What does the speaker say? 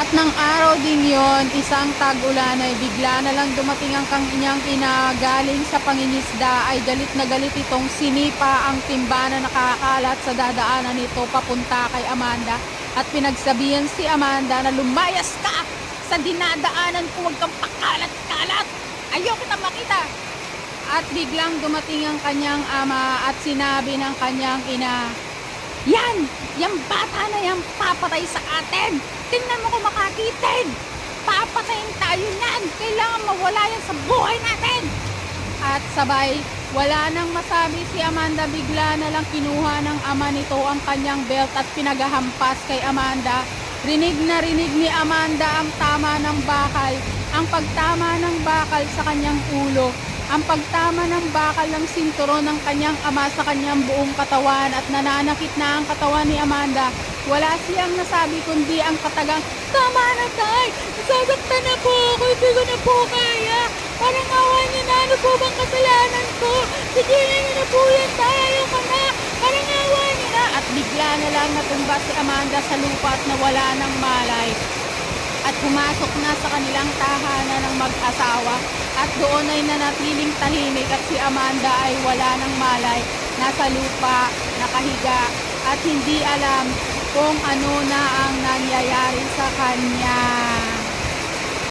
At ng araw din yon, isang tag-ulan ay bigla na lang dumating ang kanyang ina galing sa pangingisda, ay galit na galit itong sinipa ang timba na nakakalat sa dadaanan nito papunta kay Amanda. At pinagsabihan si Amanda na lumayas ka sa dinadaanan ko, huwag kang pakalat-kalat. Ayaw kita makita. At biglang dumating ang kanyang ama at sinabi ng kanyang ina, yung bata na yan papatay sa atin. Tingnan mo kung makatitig. Papatayin tayo yan. Kailangan mawala yan sa buhay natin. At sabay, wala nang masabi si Amanda, bigla na lang kinuha ng ama nito ang kanyang belt at pinagahampas kay Amanda. Rinig na rinig ni Amanda ang tama ng bakal, ang pagtama ng bakal sa kanyang ulo, ang pagtama ng bakal ng sinturon ng kanyang ama sa kanyang buong katawan, at nananakit na ang katawan ni Amanda. Wala siyang nasabi kundi ang katagang, "Tama na tay, nasasaktan na po ako, hindi ko na po kaya. Parang awa niyo na, ano po bang kasalanan ko? Tigilan niyo na po yan tay, ayoko na. Parang awa niyo na." At bigla na lang natumba si Amanda sa lupa at nawala ng malay. At pumasok na sa kanilang tahanan ng mag-asawa, at doon ay nanatiling tahimik, at si Amanda ay wala ng malay, nasa lupa, nakahiga, at hindi alam kung ano na ang nangyayari sa kanya.